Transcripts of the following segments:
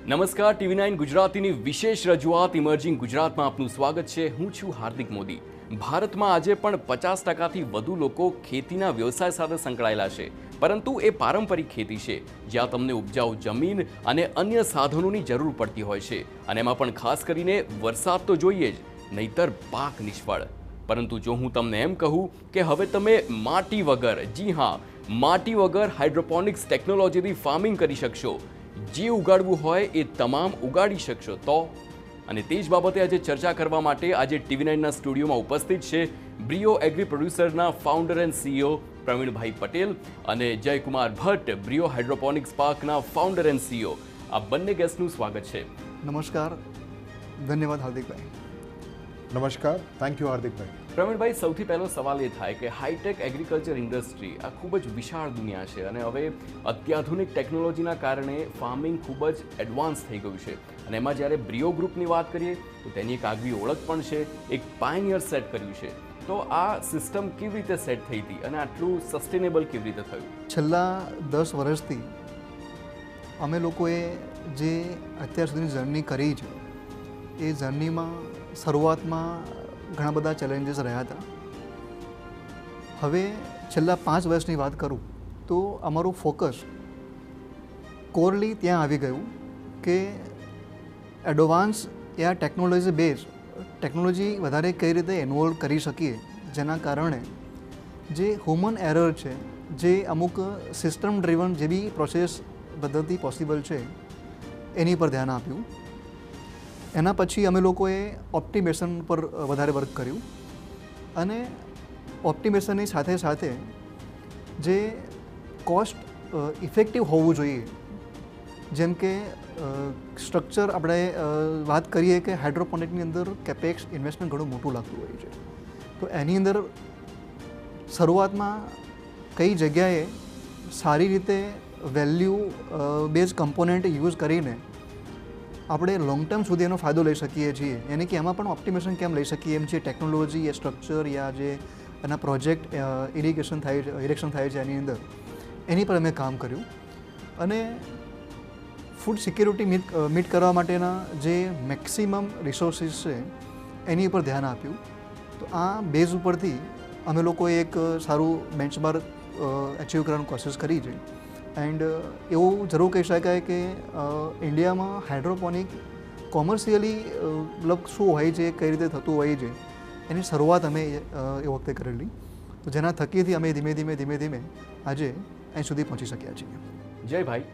નમસ્કાર, TV9 ગુજરાતીની વિશેષ રજૂઆત ઇમર્જિંગ ગુજરાતમાં આપનું સ્વાગત છે। હું છું હાર્દિક મોદી। ભારતમાં આજે પણ 50%થી વધુ લોકો ખેતીના વ્યવસાય સાથે સંકળાયેલા છે, પરંતુ એ પારંપરિક ખેતી છે જ્યાં તમને ઉપજાઉ જમીન અને અન્ય સાધનોની જરૂર પડતી હોય છે, અને એમાં પણ ખાસ કરીને વરસાદ તો જોઈએ જ, નહીતર પાક નિષ્ફળ। પરંતુ જો હું તમને એમ કહું કે હવે તમે માટી વગર, જી હા, માટી વગર હાઇડ્રોપોનિક્સ ટેકનોલોજીથી ફાર્મિંગ કરી શકશો, જે ઉગાડવું હોય એ તમામ ઉગાડી શકશો તો, અને તે જ બાબતે આજે ચર્ચા કરવા માટે આજે TV9ના સ્ટુડિયોમાં ઉપસ્થિત છે બ્રિયો એગ્રી પ્રોડ્યુસરના founder and CEO Praveenbhai Patel અને જયકુમાર ભટ્ટ, બ્રિયો હાઇડ્રોપોનિક્સ પાર્કના ફાઉન્ડર એન્ડ CEO। આ બંને ગેસ્ટનું સ્વાગત છે। નમસ્કાર, ધન્યવાદ હાર્દિકભાઈ। નમસ્કાર, થેન્ક યુ હાર્દિકભાઈ। પ્રવીણભાઈ, સૌથી પહેલો સવાલ એ થાય કે હાઈટેક એગ્રીકલ્ચર ઇન્ડસ્ટ્રી આ ખૂબ જ વિશાળ દુનિયા છે, અને હવે અત્યાધુનિક ટેકનોલોજીના કારણે ફાર્મિંગ ખૂબ જ એડવાન્સ થઈ ગયું છે, અને એમાં જ્યારે બ્રિયો ગ્રુપની વાત કરીએ તો તેની એક આગવી ઓળખ પણ છે, એક પાયનિયર સેટ કર્યું છે। તો આ સિસ્ટમ કેવી રીતે સેટ થઈ હતી અને આટલું સસ્ટેનેબલ કેવી રીતે થયું? છેલ્લા 10 વર્ષથી અમે લોકોએ જે અત્યાર સુધીની જર્ની કરી છે, એ જર્નીમાં શરૂઆતમાં ઘણા બધા ચેલેન્જીસ રહ્યા હતા। હવે છેલ્લા 5 વર્ષની વાત કરું તો અમારું ફોકસ કોરલી ત્યાં આવી ગયું કે એડવાન્સ યા ટેકનોલોજી બેઝ ટેકનોલોજી વધારે કઈ રીતે ઇન્વોલ્વ કરી શકીએ, જેના કારણે જે હ્યુમન એરર છે, જે અમુક સિસ્ટમ ડ્રિવન જે બી પ્રોસેસ પદ્ધતિ પોસિબલ છે, એની પર ધ્યાન આપ્યું। એના પછી અમે લોકોએ ઓપ્ટિમેશન પર વધારે વર્ક કર્યું, અને ઓપ્ટિમેશનની સાથે સાથે જે કોસ્ટ ઇફેક્ટિવ હોવું જોઈએ, જેમ કે સ્ટ્રક્ચર આપણે વાત કરીએ કે હાઇડ્રોપોનિકની અંદર કેપેક્સ ઇન્વેસ્ટમેન્ટ ઘણું મોટું લાગતું હોય છે, તો એની અંદર શરૂઆતમાં કઈ જગ્યાએ સારી રીતે વેલ્યુ બેઝ કમ્પોનન્ટ યુઝ કરીને આપણે લોંગ ટર્મ સુધી એનો ફાયદો લઈ શકીએ છીએ, યાની કે એમાં પણ ઓપ્ટિમેશન કેમ લઈ શકીએ એમ છે, ટેકનોલોજી યા સ્ટ્રક્ચર યા જે એના પ્રોજેક્ટ ઇરિગેશન થાય છે એની અંદર, એની પર અમે કામ કર્યું, અને ફૂડ સિક્યોરિટી મીટ કરવા માટેના જે મેક્સિમમ રિસોર્સિસ છે એની ઉપર ધ્યાન આપ્યું। તો આ બેઝ ઉપરથી અમે લોકોએ એક સારું બેન્ચમાર્ક અચીવ કરવાની કોશિશ કરી છે, એન્ડ એવું જરૂર કહી શકાય કે ઇન્ડિયામાં હાઇડ્રોપોનિક કોમર્શિયલી મતલબ શું હોય છે, કઈ રીતે થતું હોય છે, એની શરૂઆત અમે એ વખતે કરેલી, તો જેના થકીથી અમે ધીમે ધીમે આજે અહીં સુધી પહોંચી શક્યા છીએ। જયભાઈ,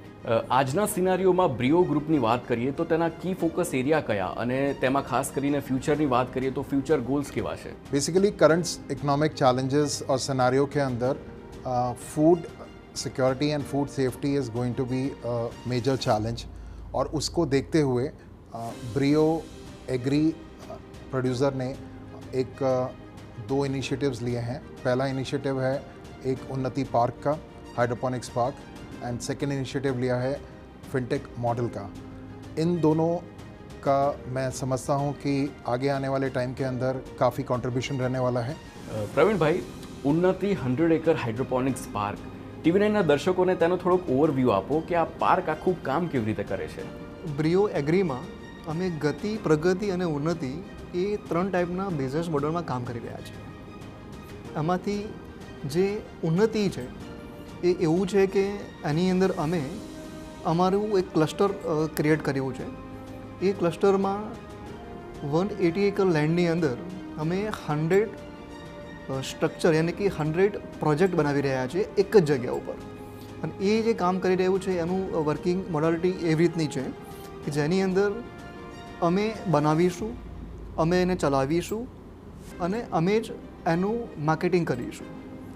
આજના સિનારીઓમાં બ્રિયો ગ્રુપની વાત કરીએ તો તેના કી ફોકસ એરિયા કયા, અને તેમાં ખાસ કરીને ફ્યુચરની વાત કરીએ તો ફ્યુચર ગોલ્સ કેવા છે? बेसिकली करंट इकोनॉमिक चैलेंजेस और सिनेरियो के अंदर food security and food safety is going to be a major challenge, और उसको देखते हुए ब्रियो एग्री प्रोड्यूसर ने एक 2 इनिशिएटिव्स लिए हैं। पहला इनिशिएटिव है एक उन्नति पार्क का, hydroponics park, and second initiative लिया है फिनटेक मॉडल का। इन दोनों का मैं समझता हूँ कि आगे आने वाले टाइम के अंदर काफ़ी कंट्रीब्यूशन रहने वाला है। પ્રવીણભાઈ, ઉન્નતિ 100 એકર હાઇડ્રોપોનિક્સ પાર્ક, TV9ના દર્શકોને તેનો થોડોક ઓવરવ્યૂ આપો કે આ પાર્ક આખું કામ કેવી રીતે કરે છે? બ્રિયો એગ્રીમાં અમે ગતિ, પ્રગતિ અને ઉન્નતિ એ 3 ટાઈપના બિઝનેસ મોડલમાં કામ કરી રહ્યા છીએ। એમાંથી જે ઉન્નતિ છે એ એવું છે કે એની અંદર અમે અમારું એક ક્લસ્ટર ક્રિએટ કર્યું છે। એ ક્લસ્ટરમાં 180 એકર લેન્ડની અંદર અમે 100 સ્ટ્રક્ચર યાની કે 100 પ્રોજેક્ટ બનાવી રહ્યા છીએ એક જ જગ્યા ઉપર, અને એ જે કામ કરી રહ્યું છે એનું વર્કિંગ મોડાલિટી એવી રીતની છે કે જેની અંદર અમે બનાવીશું, અમે એને ચલાવીશું, અને અમે જ એનું માર્કેટિંગ કરીશું।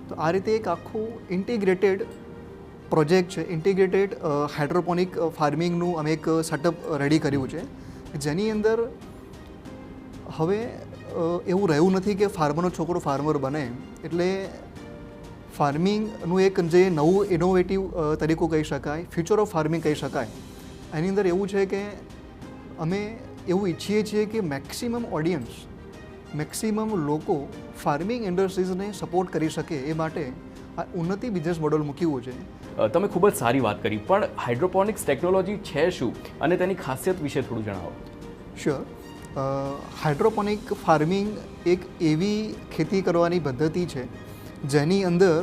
તો આ રીતે એક આખું ઇન્ટિગ્રેટેડ પ્રોજેક્ટ છે, ઇન્ટિગ્રેટેડ હાઇડ્રોપોનિક ફાર્મિંગનું અમે એક સેટઅપ રેડી કર્યું છે, જેની અંદર હવે એવું રહ્યું નથી કે ફાર્મરનો છોકરો ફાર્મર બને, એટલે ફાર્મિંગનું એક જે નવું ઇનોવેટિવ તરીકો કહી શકાય, ફ્યુચર ઓફ ફાર્મિંગ કહી શકાય, એની અંદર એવું છે કે અમે એવું ઈચ્છીએ છીએ કે મેક્સિમમ ઓડિયન્સ, મેક્સિમમ લોકો ફાર્મિંગ ઇન્ડસ્ટ્રીઝને સપોર્ટ કરી શકે, એ માટે આ ઉન્નતિ બિઝનેસ મોડલ મૂક્યું છે। તમે ખૂબ જ સારી વાત કરી, પણ હાઇડ્રોપોનિક્સ ટેકનોલોજી છે શું અને તેની ખાસિયત વિશે થોડું જણાવો. શ્યોર. હાઇડ્રોપોનિક ફાર્મિંગ એક એવી ખેતી કરવાની પદ્ધતિ છે જેની અંદર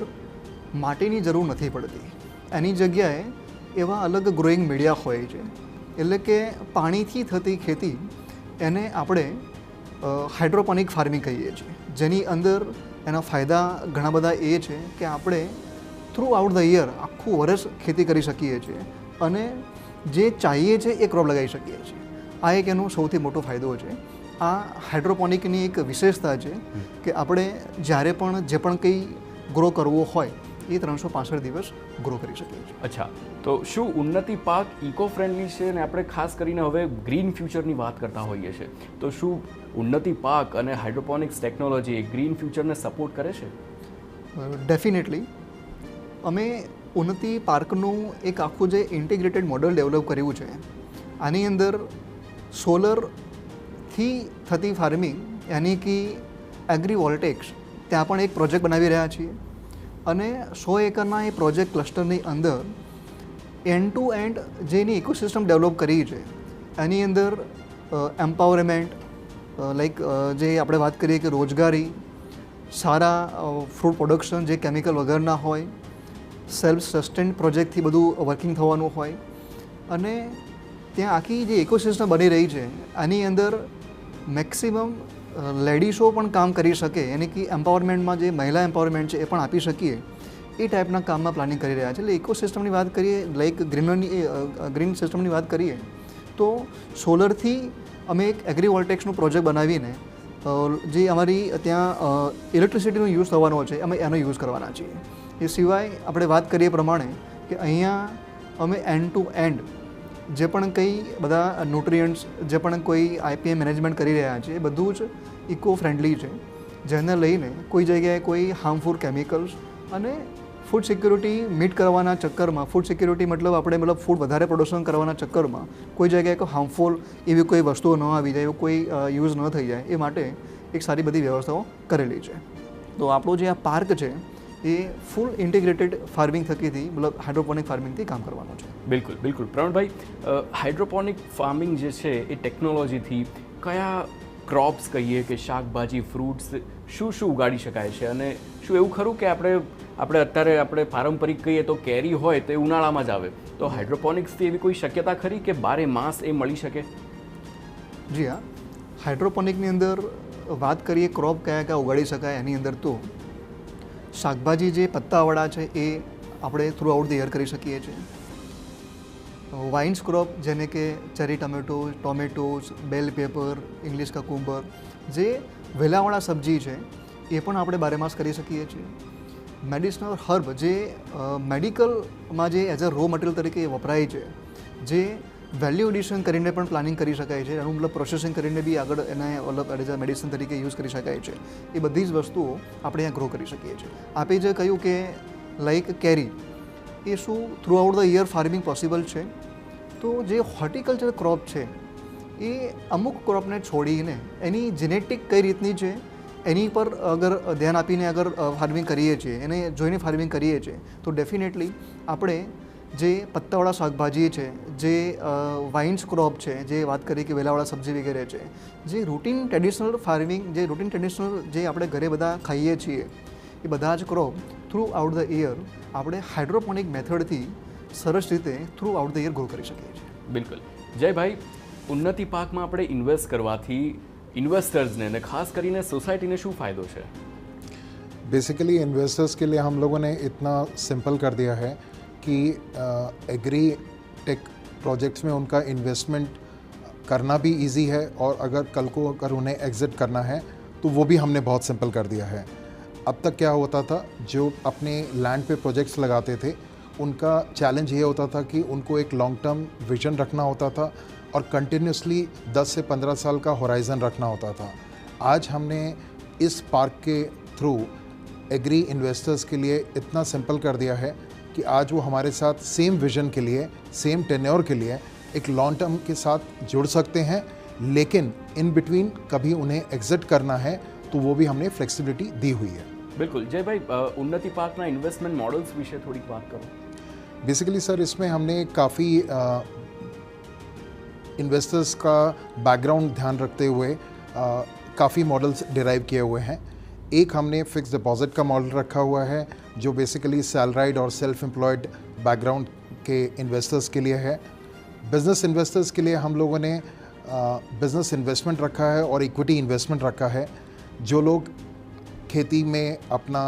માટીની જરૂર નથી પડતી. એની જગ્યાએ એવા અલગ ગ્રોઈંગ મીડિયા હોય છે, એટલે કે પાણીથી થતી ખેતી એને આપણે હાઇડ્રોપોનિક ફાર્મિંગ કહીએ છીએ, જેની અંદર એના ફાયદા ઘણા બધા એ છે કે આપણે થ્રુ આઉટ ધ યર આખું વર્ષ ખેતી કરી શકીએ છીએ અને જે ચાહીએ છે એ ક્રોપ લગાવી શકીએ છીએ. આ એક એનો સૌથી મોટો ફાયદો છે. આ હાઇડ્રોપોનિકની એક વિશેષતા છે કે આપણે જ્યારે પણ જે પણ કંઈ ગ્રો કરવો હોય એ 365 દિવસ ગ્રો કરી શકીએ છીએ. અચ્છા, તો શું ઉન્નતિ પાક ઇકો ફ્રેન્ડલી છે અને આપણે ખાસ કરીને હવે ગ્રીન ફ્યુચરની વાત કરતા હોઈએ છીએ, તો શું ઉન્નતિ પાક અને હાઇડ્રોપોનિક્સ ટેકનોલોજી ગ્રીન ફ્યુચરને સપોર્ટ કરે છે? ડેફિનેટલી. અમે ઉન્નતિ પાર્કનું એક આખું જે ઇન્ટિગ્રેટેડ મોડલ ડેવલપ કર્યું છે, આની અંદર સોલરથી થતી ફાર્મિંગ યાની કે એગ્રીવોલ્ટેક્સ ત્યાં પણ એક પ્રોજેક્ટ બનાવી રહ્યા છીએ અને 100 એકરના એ પ્રોજેક્ટ ક્લસ્ટરની અંદર એન્ડ ટુ એન્ડ જેની ઇકોસિસ્ટમ ડેવલપ કરી છે એની અંદર એમ્પાવરમેન્ટ લાઈક જે આપણે વાત કરીએ કે રોજગારી, સારા ફ્રૂટ પ્રોડક્શન જે કેમિકલ વગરના હોય, સેલ્ફ સસ્ટેન્ડ પ્રોજેક્ટથી બધું વર્કિંગ થવાનું હોય અને ત્યાં આખી જે ઇકોસિસ્ટમ બની રહી છે આની અંદર મેક્સિમમ લેડીઝો પણ કામ કરી શકે, યાની કે એમ્પાવરમેન્ટમાં જે મહિલા એમ્પાવરમેન્ટ છે એ પણ આપી શકીએ એ ટાઈપના કામમાં પ્લાનિંગ કરી રહ્યા છે. એટલે ઇકોસિસ્ટમની વાત કરીએ, લાઈક ગ્રીન સિસ્ટમની વાત કરીએ તો સોલરથી અમે એક એગ્રીવોલ્ટેક્સનો પ્રોજેક્ટ બનાવીને જે અમારી ત્યાં ઇલેક્ટ્રિસિટીનો યુઝ થવાનો છે અમે એનો યુઝ કરવાના છીએ. એ સિવાય આપણે વાત કરીએ પ્રમાણે કે અહીંયા અમે એન્ડ ટુ એન્ડ જે પણ કંઈ બધા ન્યુટ્રિયન્ટ્સ જે પણ કોઈ આઈપીએમ મેનેજમેન્ટ કરી રહ્યા છે એ બધું જ ઇકો ફ્રેન્ડલી છે, જેને લઈને કોઈ જગ્યાએ કોઈ હાર્મફુલ કેમિકલ્સ અને ફૂડ સિક્યુરિટી મીટ કરવાના ચક્કરમાં, ફૂડ સિક્યુરિટી મતલબ ફૂડ વધારે પ્રોડક્શન કરવાના ચક્કરમાં કોઈ જગ્યાએ કોઈ હાર્મફુલ એવી કોઈ વસ્તુઓ ન આવી જાય, એવો કોઈ યુઝ ન થઈ જાય એ માટે એક સારી બધી વ્યવસ્થાઓ કરેલી છે. તો આપણો જે આ પાર્ક છે એ ફૂલ ઇન્ટિગ્રેટેડ ફાર્મિંગ થકીથી મતલબ હાઇડ્રોપોનિક ફાર્મિંગથી કામ કરવાનું છે. બિલકુલ બિલકુલ. પ્રવીણભાઈ, હાઇડ્રોપોનિક ફાર્મિંગ જે છે એ ટેકનોલોજીથી કયા ક્રોપ્સ કહીએ કે શાકભાજી, ફ્રૂટ્સ શું શું ઉગાડી શકાય છે અને શું એવું ખરું કે આપણે પારંપરિક કહીએ તો કેરી હોય તો એ ઉનાળામાં જ આવે, તો હાઇડ્રોપોનિક્સથી એવી કોઈ શક્યતા ખરી કે બારે માસ એ મળી શકે? જી હા. હાઇડ્રોપોનિકની અંદર વાત કરીએ ક્રોપ કયા કયા ઉગાડી શકાય એની અંદર તો શાકભાજી જે પત્તાવાળા છે એ આપણે થ્રુ આઉટ ધ યર કરી શકીએ છીએ. વાઇન્સ ક્રોપ જેને કે ચેરી ટોમેટોઝ, બેલ પેપર, ઇંગ્લિશ કકુંબર જે વેલાવાળા સબ્જી છે એ પણ આપણે બારે માસ કરી શકીએ છીએ. મેડિસિનલ હર્બ જે મેડિકલમાં જે એઝ અ રો મટીરિયલ તરીકે વપરાય છે, જે વેલ્યુ એડિશન કરીને પણ પ્લાનિંગ કરી શકાય છે, એનું મતલબ પ્રોસેસિંગ કરીને બી આગળ એને મતલબ એઝ અ મેડિસિન તરીકે યુઝ કરી શકાય છે, એ બધી જ વસ્તુઓ આપણે અહીંયા ગ્રો કરી શકીએ છીએ. આપે જે કહ્યું કે લાઈક કેરી એ શું through out the year farming possible છે, તો જે હોર્ટિકલ્ચર ક્રોપ છે એ અમુક ક્રોપને છોડીને એની જેનેટિક કઈ રીતની છે એની પર અગર ધ્યાન આપીને અગર ફાર્મિંગ કરીએ છીએ, એને જોઈને ફાર્મિંગ કરીએ છીએ તો ડેફિનેટલી આપણે જે પત્તાવાળા શાકભાજી છે, જે વાઇન્સ ક્રોપ છે, જે વાત કરીએ કે વેલાવાળા સબ્જી વગેરે છે, જે રૂટીન ટ્રેડિશનલ ફાર્મિંગ જે આપણે ઘરે બધા ખાઈએ છીએ એ બધા જ crop through out the year આપણે હાઇડ્રોપોનિક મેથડથી સરસ રીતે through out the year grow કરી શકીએ છીએ. બિલકુલ. જયભાઈ, ઉન્નતિ પાકમાં આપણે ઇન્વેસ્ટ કરવાથી इन्वेस्टर्स ने खास કરીને सोसाइटी ने શું ફાયદો છે? बेसिकली इन्वेस्टर्स के लिए हम लोगों ने इतना सिंपल कर दिया है कि एग्री टेक प्रोजेक्ट्स में उनका इन्वेस्टमेंट करना भी इजी है और अगर कल को अगर उन्हें एग्ज़िट करना है तो वो भी हमने बहुत सिंपल कर दिया है. अब तक क्या होता था, जो अपने लैंड पे प्रोजेक्ट्स लगाते थे उनका चैलेंज ये होता था कि उनको एक लॉन्ग टर्म विजन रखना होता था और कंटिन्यूसली 10 से 15 साल का होराइज़न रखना होता था. आज हमने इस पार्क के थ्रू एग्री इन्वेस्टर्स के लिए इतना सिंपल कर दिया है कि आज वो हमारे साथ सेम विजन के लिए, सेम टेन्योर के लिए एक लॉन्ग टर्म के साथ जुड़ सकते हैं, लेकिन इन बिटवीन कभी उन्हें एग्जिट करना है तो वो भी हमने फ्लेक्सिबिलिटी दी हुई है. बिल्कुल. जय भाई, उन्नति पार्कना इन्वेस्टमेंट मॉडल्स विषे थोड़ी बात करो. बेसिकली सर इसमें हमने काफ़ी इन्वेस्टर्स का बैकग्राउंड ध्यान रखते हुए काफ़ी मॉडल्स डिराइव किए हुए हैं। एक हमने फिक्स डिपॉजिट का मॉडल रखा हुआ है जो बेसिकली सैलराइड और सेल्फ एम्प्लॉयड बैकग्राउंड के इन्वेस्टर्स के लिए है। बिजनेस इन्वेस्टर्स के लिए हम लोगों ने बिजनेस इन्वेस्टमेंट रखा है और इक्विटी इन्वेस्टमेंट रखा है। जो लोग खेती में अपना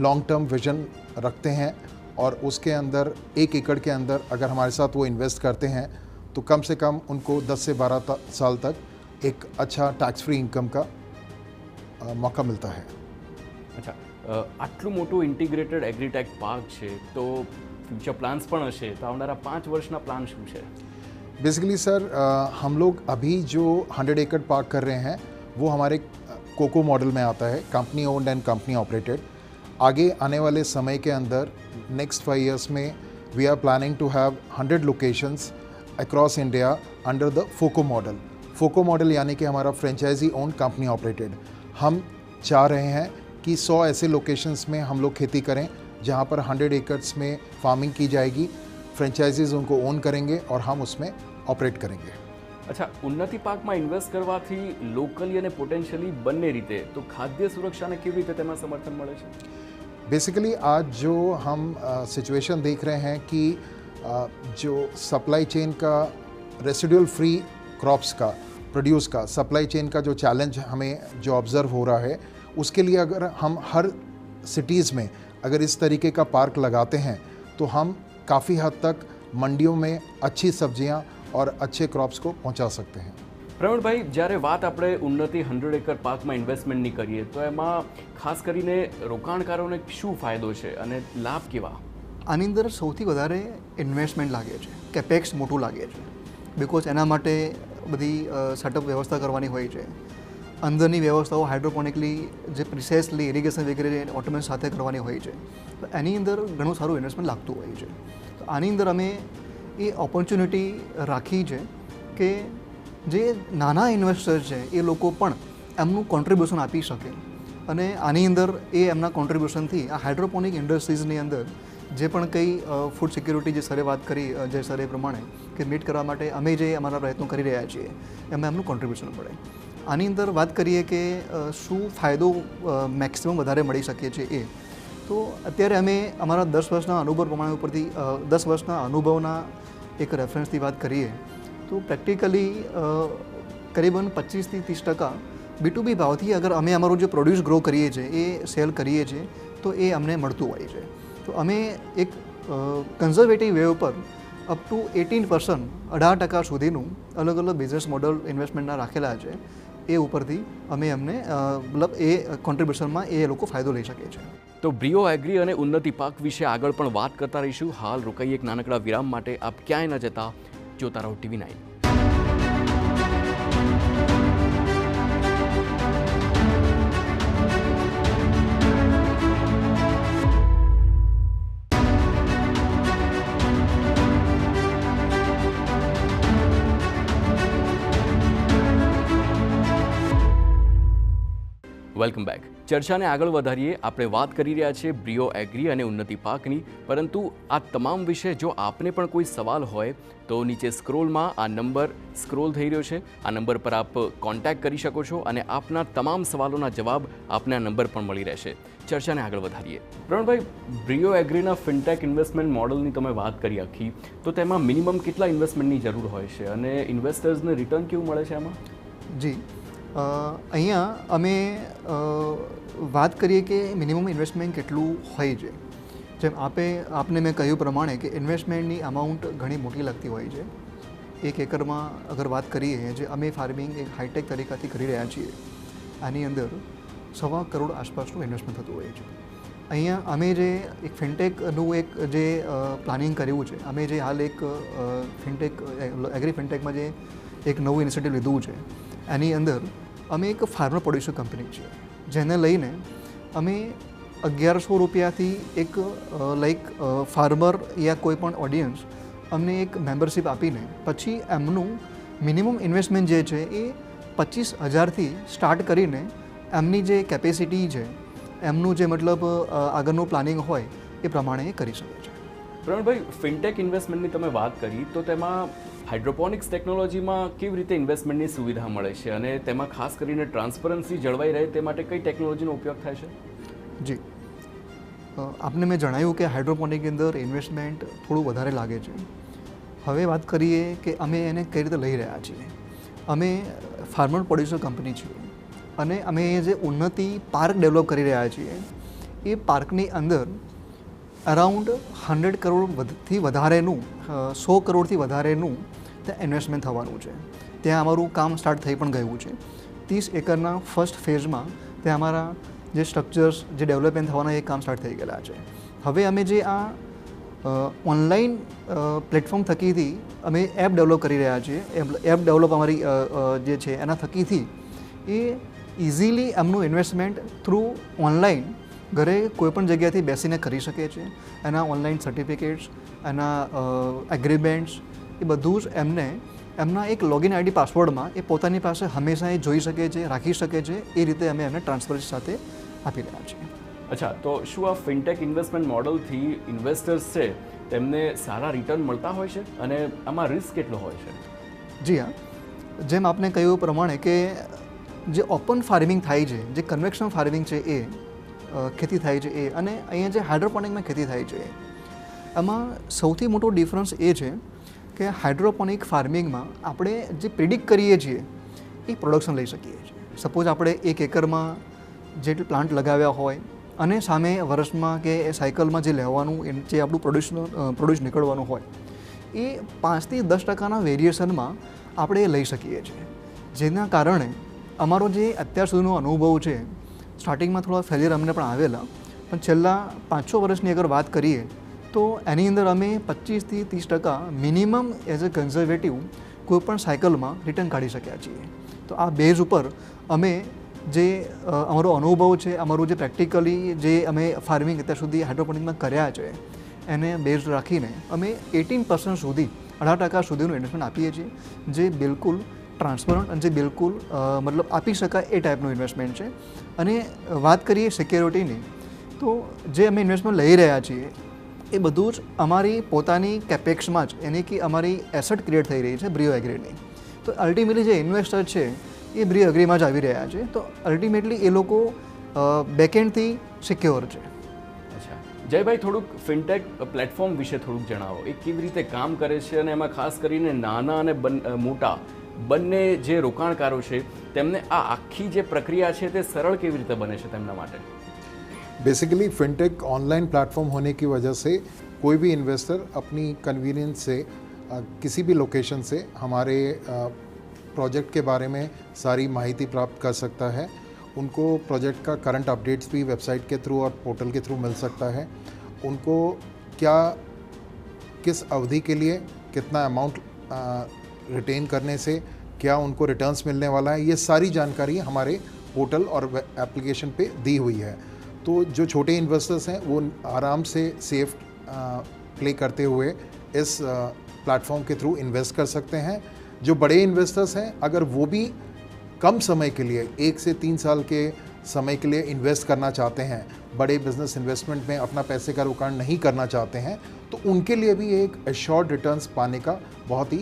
लॉन्ग टर्म विजन रखते हैं और उसके अंदर 1 एकड़ के अंदर अगर हमारे साथ वो इन्वेस्ट करते हैं तो कम से कम उनको 10 से 12 साल तक एक अच्छा टैक्स फ्री इनकम का मौका मिलता है। અચ્છા, આટલું મોટું ઇન્ટિગ્રેટેડ એગ્રીટેક પાર્ક છે તો ફ્યુચર પ્લાન્સ પણ હશે, તો આવનારા 5 વર્ષના પ્લાન શું છે? बेसिकली सर हम लोग अभी जो 100 एकड़ पार्क कर रहे हैं वो हमारे कोको मॉडल में आता है, company owned and company operated. आगे आने वाले समय के अंदर नेक्स्ट 5 ईयर्स में we are planning to have 100 locations across India under the FOCO model. FOCO model यानी कि हमारा फ्रेंचाइजी ओन्ड कंपनी ऑपरेटेड। हम चाह रहे हैं कि 100 ऐसे लोकेशंस में हम लोग खेती करें जहां पर 100 एकर्स में फार्मिंग की जाएगी, फ्रेंचाइजीज उनको ओन करेंगे और हम उसमें ऑपरेट करेंगे। અચ્છા, ઉન્નતિ પાકમાં ઇન્વેસ્ટ કરવાથી લોકલી અને પોટેન્શિયલી બંને રીતે, તો ખાદ્ય સુરક્ષાને કેવી રીતે તેમાં સમર્થન મળે છે? बेसिकली आज जो हम सिचुएशन देख रहे हैं कि जो सप्लाई चेन का रेसिडुअल फ्री क्रॉप्स का प्रोड्यूस का सप्लाई चेन का जो चैलेंज हमें जो ऑब्ज़र्व हो रहा है, उसके लिए अगर हम हर सिटीज़ में अगर इस तरीके का पार्क लगाते हैं तो हम काफ़ी हद तक मंडियों में अच्छी सब्जियां और अच्छे क्रॉप्स को पहुंचा सकते हैं। પ્રવીણભાઈ, જ્યારે વાત આપણે ઉન્નતિ 100 એકર પાકમાં ઇન્વેસ્ટમેન્ટની કરીએ તો એમાં ખાસ કરીને રોકાણકારોને શું ફાયદો છે અને લાભ કેવા? આની અંદર સૌથી વધારે ઇન્વેસ્ટમેન્ટ લાગે છે, કેપેક્સ મોટું લાગે છે, બિકોઝ એના માટે બધી સેટઅપ વ્યવસ્થા કરવાની હોય છે, અંદરની વ્યવસ્થાઓ હાઇડ્રોપોનિકલી જે પ્રિસાઇસલી ઇરિગેશન વગેરે ઓટોમેશન સાથે કરવાની હોય છે, તો એની અંદર ઘણું સારું ઇન્વેસ્ટમેન્ટ લાગતું હોય છે. તો આની અંદર અમે એ ઓપોર્ચ્યુનિટી રાખી છે કે જે નાના ઇન્વેસ્ટર છે એ લોકો પણ એમનું કોન્ટ્રીબ્યુશન આપી શકે અને આની અંદર એ એમના કોન્ટ્રીબ્યુશનથી આ હાઇડ્રોપોનિક ઇન્ડસ્ટ્રીઝની અંદર જે પણ કંઈ ફૂડ સિક્યુરિટી જે સરે વાત કરી જે સરે પ્રમાણે કે મીટ કરવા માટે અમે જે અમારા પ્રયત્નો કરી રહ્યા છીએ એમાં એમનું કોન્ટ્રીબ્યુશન મળે. આની અંદર વાત કરીએ કે શું ફાયદો મેક્સિમમ વધારે મળી શકે છે એ, તો અત્યારે અમે અમારા 10 વર્ષના અનુભવ પ્રમાણે ઉપરથી 10 વર્ષના અનુભવના એક રેફરન્સથી વાત કરીએ તો પ્રેક્ટિકલી કરીબન 25 થી 30% B2B ભાવથી અગર અમે અમારું જે પ્રોડ્યુસ ગ્રો કરીએ છીએ એ સેલ કરીએ છીએ તો એ અમને મળતું હોય છે. તો અમે એક કન્ઝર્વેટિવ વે ઉપર અપ ટુ 18% 18% સુધીનું અલગ અલગ બિઝનેસ મોડલ ઇન્વેસ્ટમેન્ટના રાખેલા છે. એ ઉપરથી અમે એમને મતલબ એ કોન્ટ્રીબ્યુશનમાં એ લોકો ફાયદો લઈ શકે છે. તો બ્રિયો એગ્રી અને ઉન્નતિ પાક વિશે આગળ પણ વાત કરતા રહીશું. હાલ રોકાઈએ એક નાનકડા વિરામ માટે. આપ ક્યાંય ન જતા, જોતા રહો TV9. Welcome back. ચર્ચાને આગળ વધારીએ. આપણે વાત કરી રહ્યા છીએ બ્રિયો એગ્રી અને ઉન્નતિ પાકની, પરંતુ આ તમામ વિશે જો આપને પણ કોઈ સવાલ હોય તો નીચે સ્ક્રોલમાં આ નંબર સ્ક્રોલ થઈ રહ્યો છે. આ નંબર પર આપ કોન્ટેક્ટ કરી શકો છો અને આપના તમામ સવાલોના જવાબ આપને આ નંબર પર મળી રહેશે. ચર્ચાને આગળ વધારીએ. પ્રવીણભાઈ, બ્રિયો એગ્રીના ફિનટેક ઇન્વેસ્ટમેન્ટ મોડલની તમે વાત કરી આખી, તો તેમાં મિનિમમ કેટલા ઇન્વેસ્ટમેન્ટની જરૂર હોય છે અને ઇન્વેસ્ટર્સને રિટર્ન કેવું મળે છે આમાં? જી, અહીંયા અમે વાત કરીએ કે મિનિમમ ઇન્વેસ્ટમેન્ટ કેટલું હોય છે. જેમ આપને મેં કહ્યું પ્રમાણે કે ઇન્વેસ્ટમેન્ટની અમાઉન્ટ ઘણી મોટી લાગતી હોય છે. 1 એકરમાં અગર વાત કરીએ જે અમે ફાર્મિંગ એક હાઈટેક તરીકાથી કરી રહ્યા છીએ, આની અંદર 1.25 કરોડ આસપાસનું ઇન્વેસ્ટમેન્ટ થતું હોય છે. અહીંયા અમે જે એક ફિનટેકનું એક જે પ્લાનિંગ કર્યું છે, અમે જે હાલ એક ફિનટેક એગ્રી ફિનટેકમાં જે એક નવું ઇનિશિયેટિવ લીધું છે, એની અંદર અમે એક ફાર્મર પ્રોડ્યુસર કંપની છે જેને લઈને અમે 1100 રૂપિયાથી એક લાઈક ફાર્મર યા કોઈ પણ ઓડિયન્સ અમને એક મેમ્બરશિપ આપીને પછી એમનું મિનિમમ ઇન્વેસ્ટમેન્ટ જે છે એ 25,000થી સ્ટાર્ટ કરીને એમની જે કેપેસિટી છે, એમનું જે મતલબ આગળનું પ્લાનિંગ હોય એ પ્રમાણે એ કરી શકે છે. પ્રવીણભાઈ, ફિનટેક ઇન્વેસ્ટમેન્ટની તમે વાત કરી તો તેમાં હાઇડ્રોપોનિક્સ ટેકનોલોજીમાં કેવી રીતે ઇન્વેસ્ટમેન્ટની સુવિધા મળે છે અને તેમાં ખાસ કરીને ટ્રાન્સપરન્સી જળવાઈ રહે તે માટે કઈ ટેકનોલોજીનો ઉપયોગ થાય છે? જી, આપને મેં જણાવ્યું કે હાઇડ્રોપોનિકની અંદર ઇન્વેસ્ટમેન્ટ થોડું વધારે લાગે છે. હવે વાત કરીએ કે અમે એને કઈ રીતે લઈ રહ્યા છીએ. અમે ફાર્મર પ્રોડ્યુસર કંપની છીએ અને અમે જે ઉન્નતિ પાર્ક ડેવલપ કરી રહ્યા છીએ એ પાર્કની અંદર અરાઉન્ડ 100 કરોડથી વધારેનું 100 કરોડથી વધારેનું ત્યાં ઇન્વેસ્ટમેન્ટ થવાનું છે. ત્યાં અમારું કામ સ્ટાર્ટ થઈ પણ ગયું છે. 30 એકરના ફર્સ્ટ ફેઝમાં ત્યાં અમારા જે સ્ટ્રક્ચર્સ જે ડેવલપમેન્ટ થવાના એ કામ સ્ટાર્ટ થઈ ગયેલા છે. હવે અમે જે આ ઓનલાઈન પ્લેટફોર્મ થકીથી અમે એપ ડેવલપ કરી રહ્યા છીએ. એપ ડેવલપ અમારી જે છે એના થકીથી એ ઇઝીલી એમનું ઇન્વેસ્ટમેન્ટ થ્રુ ઓનલાઈન ઘરે કોઈપણ જગ્યાથી બેસીને કરી શકે છે. એના ઓનલાઈન સર્ટિફિકેટ્સ, એના એગ્રીમેન્ટ્સ એ બધું જ એમને એમના એક લોગિન આઈડી પાસવર્ડમાં એ પોતાની પાસે હંમેશા એ જોઈ શકે છે, રાખી શકે છે. એ રીતે અમે એમને ટ્રાન્સપરન્સી સાથે આપી રહ્યા છીએ. અચ્છા, તો શું આ ફિનટેક ઇન્વેસ્ટમેન્ટ મોડલથી ઇન્વેસ્ટર્સ છે તેમને સારા રિટર્ન મળતા હોય છે અને આમાં રિસ્ક કેટલો હોય છે? જી હા, જેમ આપને કહ્યું પ્રમાણે કે જે ઓપન ફાર્મિંગ થાય છે, જે કન્વેક્શન ફાર્મિંગ છે એ ખેતી થાય છે એ, અને અહીંયા જે હાઇડ્રોપોનિકમાં ખેતી થાય છે એમાં સૌથી મોટો ડિફરન્સ એ છે કે હાઇડ્રોપોનિક ફાર્મિંગમાં આપણે જે પ્રિડિક્ટ કરીએ છીએ એ પ્રોડક્શન લઈ શકીએ છીએ. સપોઝ આપણે 1 એકરમાં જે પ્લાન્ટ લગાવ્યા હોય અને સામે વર્ષમાં કે સાયકલમાં જે લેવાનું જે આપણું પ્રોડ્યુસ નીકળવાનું હોય એ 5થી 10% વેરિએશનમાં આપણે એ લઈ શકીએ છીએ. જેના કારણે અમારો જે અત્યાર સુધીનો અનુભવ છે, સ્ટાર્ટિંગમાં થોડા ફેલિયર અમને પણ આવેલા, પણ છેલ્લા 5-6 વર્ષની અગર વાત કરીએ તો એની અંદર અમે 25થી 30% મિનિમમ એઝ અ કન્ઝર્વેટિવ કોઈપણ સાયકલમાં રિટર્ન કાઢી શક્યા છીએ. તો આ બેઝ ઉપર અમે જે અમારો અનુભવ છે, અમારું જે પ્રેક્ટિકલી જે અમે ફાર્મિંગ અત્યાર સુધી હાઇડ્રોપોનિકમાં કર્યા છે એને બેઝ રાખીને અમે 18% સુધી 18% સુધીનું ઇન્વેસ્ટમેન્ટ આપીએ છીએ, જે બિલકુલ ટ્રાન્સપરન્ટ અને જે બિલકુલ મતલબ આપી શકાય એ ટાઈપનું ઇન્વેસ્ટમેન્ટ છે. અને વાત કરીએ સિક્યોરિટીની, તો જે અમે ઇન્વેસ્ટમેન્ટ લઈ રહ્યા છીએ એ બધું જ અમારી પોતાની કેપેક્સમાં જ, યાની કે અમારી એસેટ ક્રિએટ થઈ રહી છે બ્રીઓ એગ્રીની. તો અલ્ટિમેટલી જે ઇન્વેસ્ટર છે એ બ્રીઓ એગ્રીમાં જ આવી રહ્યા છે. તો અલ્ટિમેટલી એ લોકો બેકએન્ડથી સિક્યોર છે. અચ્છા જયભાઈ, થોડુંક ફિનટેક પ્લેટફોર્મ વિશે થોડુંક જણાવો. એ કેવી રીતે કામ કરે છે અને એમાં ખાસ કરીને નાના અને મોટા બંને જે રોકાણકારો છે તેમને આ આખી જે પ્રક્રિયા છે તે સરળ કેવી રીતે બને છે તેમના માટે? बेसिकली फिनटेक ऑनलाइन प्लेटफॉर्म होने की वजह से कोई भी इन्वेस्टर अपनी कन्वीनियंस से किसी भी लोकेशन से हमारे प्रोजेक्ट के बारे में सारी माहिती प्राप्त कर सकता है. उनको प्रोजेक्ट का करंट अपडेट्स भी वेबसाइट के थ्रू और पोर्टल के थ्रू मिल सकता है. उनको क्या किस अवधि के लिए कितना अमाउंट रिटेन करने से क्या उनको रिटर्न्स मिलने वाला है, ये सारी जानकारी हमारे पोर्टल और एप्लीकेशन पे दी हुई है. तो जो छोटे इन्वेस्टर्स हैं वो आराम से सेफ प्ले करते हुए इस प्लेटफॉर्म के थ्रू इन्वेस्ट कर सकते हैं. जो बड़े इन्वेस्टर्स हैं अगर वो भी कम समय के लिए 1 से 3 साल के समय के लिए इन्वेस्ट करना चाहते हैं, बड़े बिजनेस इन्वेस्टमेंट में अपना पैसे का रोकाण नहीं करना चाहते हैं, तो उनके लिए भी एक एश्योर्ड रिटर्न्स पाने का बहुत ही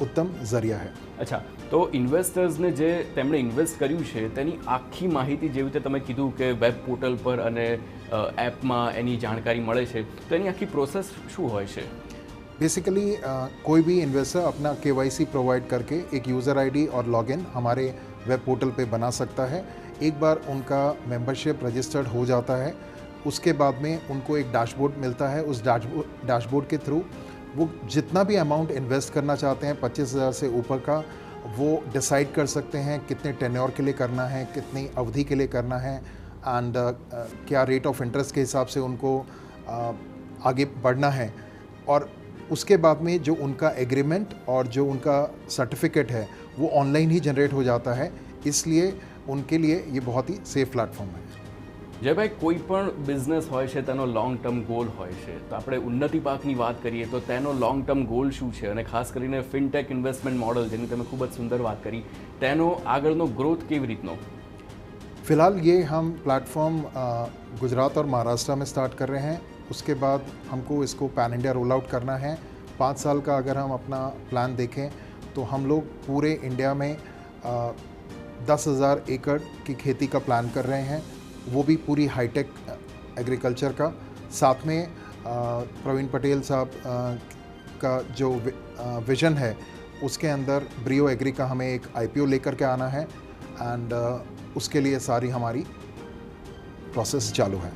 उत्तम जरिया है. અચ્છા, તો ઇન્વેસ્ટર્સને જે તેમણે ઇન્વેસ્ટ કર્યું છે તેની આખી માહિતી જેવી રીતે તમે કીધું કે વેબ પોર્ટલ પર અને એપમાં એની જાણકારી મળે છે, તો એની આખી પ્રોસેસ શું હોય છે? बेसिकली कोई भी इन्वेस्टर अपना KYC प्रोवाइड करके एक यूज़र आईडी और लॉगिन हमारे वेब पोर्टल पे बना सकता है. एक बार उनका मेंबरशिप रजिस्टर्ड हो जाता है, उसके बाद में उनको एक डैशबोर्ड मिलता है. उस डैशबोर्ड के थ्रू वो जितना भी अमाउंट इन्वेस्ट करना चाहते हैं 25,000 से ऊपर का, वो डिसाइड कर सकते हैं कितने टेन्योर के लिए करना है, कितनी अवधि के लिए करना है, एंड क्या रेट ऑफ इंटरेस्ट के हिसाब से उनको आगे बढ़ना है. और उसके बाद में जो उनका एग्रीमेंट और जो उनका सर्टिफिकेट है वो ऑनलाइन ही जनरेट हो जाता है. इसलिए उनके लिए ये बहुत ही सेफ प्लेटफॉर्म है. જયભાઈ, કોઈ પણ બિઝનેસ હોય છે તેનો લોંગ ટર્મ ગોલ હોય છે, તો આપણે ઉન્નતિ પાકની વાત કરીએ તો તેનો લોંગ ટર્મ ગોલ શું છે અને ખાસ કરીને ફિનટેક ઇન્વેસ્ટમેન્ટ મોડલ જેની તમે ખૂબ જ સુંદર વાત કરી, તેનો આગળનો ગ્રોથ કેવી રીતનો? फ़िलहाल ये हम प्लेटफॉर्म गुजरात और महाराष्ट्र में स्टार्ट कर रहे हैं. उसके बाद हमको इसको पैन इंडिया रोल आउट करना है। 5 साल का अगर हम अपना प्लान देखें तो हम लोग पूरे इंडिया में 10,000 एकड़ की खेती का प्लान कर रहे हैं, वो भी पूरी हाईटेक एग्रीकल्चर का। साथ में प्रवीण पटेल साहब का जो विज़न है उसके अंदर ब्रियो एग्री का हमें एक IPO लेकर के आना है एंड उसके लिए सारी हमारी પ્રોસેસ ચાલુ છે।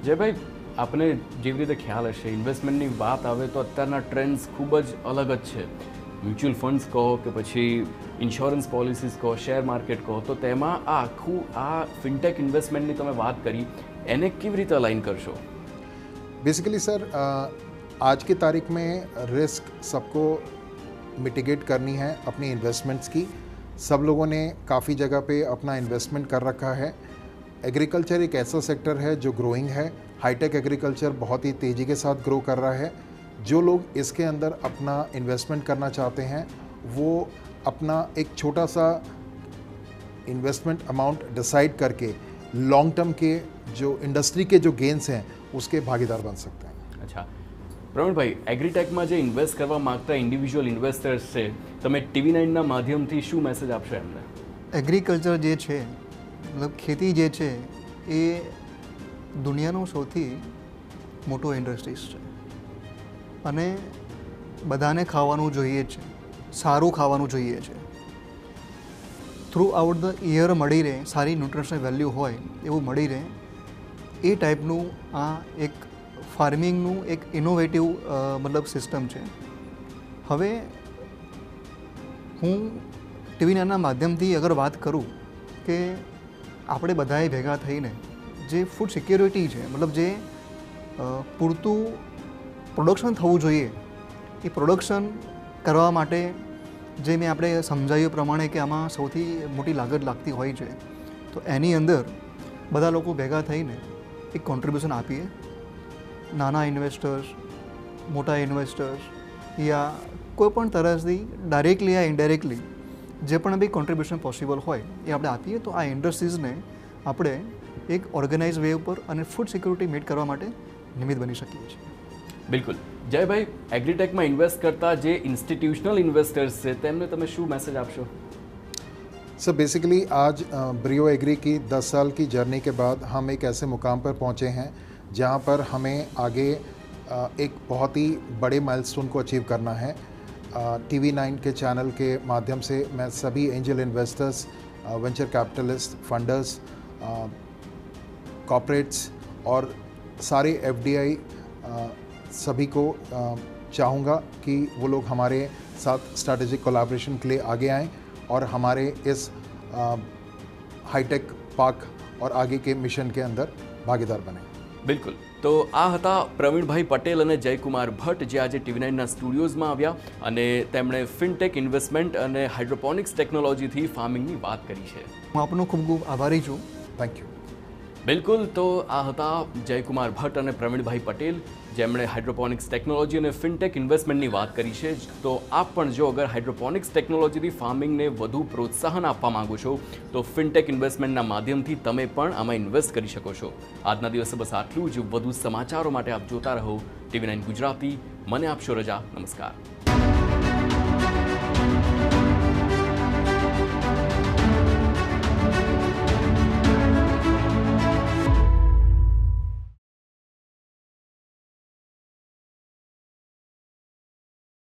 જયભાઈ, આપણે જેવી રીતે ખ્યાલ હશે, ઇન્વેસ્ટમેન્ટની વાત આવે તો અત્યારના ટ્રેન્ડ્સ ખૂબ જ અલગ જ છે। મ્યુચ્યુઅલ ફંડ્સ કહો કે પછી ઇન્સ્યોરન્સ પોલિસીઝ કહો, શેર માર્કેટ કહો, તો તેમાં આ આખું આ ફિનટેક ઇન્વેસ્ટમેન્ટની તમે વાત કરી, એને કેવી રીતે અલાઇન કરશો? बेसिकली सर आज की तारीख में रिस्क सबको मिटिगेट करनी है अपनी इन्वेस्टमेंट्स की। सब लोगों ने काफ़ी जगह पे अपना इन्वेस्टमेंट कर रखा है। एग्रीकल्चर एक ऐसा सेक्टर है जो ग्रोइंग है। हाईटेक एग्रीकल्चर बहुत ही तेज़ी के साथ ग्रो कर रहा है। जो लोग इसके अंदर अपना इन्वेस्टमेंट करना चाहते हैं वो अपना एक छोटा सा इन्वेस्टमेंट अमाउंट डिसाइड करके लॉन्ग टर्म के जो इंडस्ट्री के जो गेन्स हैं उसके भागीदार बन सकते हैं। અચ્છા પ્રવીણભાઈ, એગ્રીટેકમાં જે ઇન્વેસ્ટ કરવા માગતા ઇન્ડિવિજ્યુઅલ ઇન્વેસ્ટર્સ છે, તમે TV9ના માધ્યમથી શું મેસેજ આપશો એમને? એગ્રીકલ્ચર જે છે, મતલબ ખેતી જે છે એ દુનિયાનો સૌથી મોટો ઇન્ડસ્ટ્રીઝ છે અને બધાને ખાવાનું જોઈએ છે, સારું ખાવાનું જોઈએ છે, થ્રુ આઉટ ધ યર મળી રહે, સારી ન્યુટ્રિશનલ વેલ્યુ હોય એવું મળી રહે, એ ટાઈપનું આ એક ફાર્મિંગનું એક ઇનોવેટિવ મતલબ સિસ્ટમ છે। હવે હું TV9ના માધ્યમથી અગર વાત કરું કે આપણે બધાએ ભેગા થઈને જે ફૂડ સિક્યોરિટી છે, મતલબ જે પૂરતું પ્રોડક્શન થવું જોઈએ એ પ્રોડક્શન કરવા માટે જે મેં આપણે સમજાવ્યું પ્રમાણે કે આમાં સૌથી મોટી લાગત લાગતી હોય છે, તો એની અંદર બધા લોકો ભેગા થઈને એક કોન્ટ્રીબ્યુશન આપીએ। નાના ઇન્વેસ્ટર્સ, મોટા ઇન્વેસ્ટર્સ યા કોઈ પણ તરફથી ડાયરેક્ટલી યા ઇનડાયરેક્ટલી જે પણ બી કોન્ટ્રીબ્યુશન પોસિબલ હોય એ આપણે આપીએ તો આ ઇન્ડસ્ટ્રીઝને આપણે એક ઓર્ગેનાઇઝ વે ઉપર અને ફૂડ સિક્યોરિટી મીટ કરવા માટે નિમિત્ત બની શકીએ છીએ। બિલકુલ જયભાઈ, એગ્રીટેકમાં ઇન્વેસ્ટ કરતા જે ઇન્સ્ટિટ્યુશનલ ઇન્વેસ્ટર્સ છે તેમને તમે શું મેસેજ આપશો? सर बेसिकली आज ब्रियो एग्री की 10 साल की जर्नी के बाद हम एक ऐसे मुकाम पर पहुंचे हैं जहां पर हमें आगे एक बहुत ही बड़े माइलस्टोन को अचीव करना है। TV9 के चैनल के माध्यम से मैं सभी angel investors, venture capitalist, funders, corporates और सारे FDI सभी को चाहूँगा कि वो लोग हमारे साथ स्ट्रैटेजिक कोलैबोरेशन के लिए आगे आएँ और हमारे इस हाईटेक पार्क और आगे के मिशन के अंदर भागीदार बने। બિલકુલ, તો આ હતા પ્રવીણભાઈ પટેલ અને જયકુમાર ભટ્ટ જે આજે TV9ના સ્ટુડિયોઝમાં આવ્યા અને તેમણે ફિનટેક ઇન્વેસ્ટમેન્ટ અને હાઇડ્રોપોનિક્સ ટેકનોલોજીથી ફાર્મિંગની વાત કરી છે। હું આપનો ખૂબ ખૂબ આભારી છું। Thank you. બિલકુલ, તો આ હતા જયકુમાર ભટ્ટ અને પ્રવીણભાઈ પટેલ જેમણે હાઇડ્રોપોનિક્સ ટેકનોલોજી અને ફિનટેક ઇન્વેસ્ટમેન્ટની વાત કરી છે। તો આપ પણ જો અગર હાઇડ્રોપોનિક્સ ટેકનોલોજીથી ફાર્મિંગને વધુ પ્રોત્સાહન આપવા માંગો છો તો ફિનટેક ઇન્વેસ્ટમેન્ટના માધ્યમથી તમે પણ આમાં ઇન્વેસ્ટ કરી શકો છો। આજના દિવસે બસ આટલું જ। વધુ સમાચારો માટે આપ જોતા રહો TV9 ગુજરાતી। મને આપશો રજા। નમસ્કાર।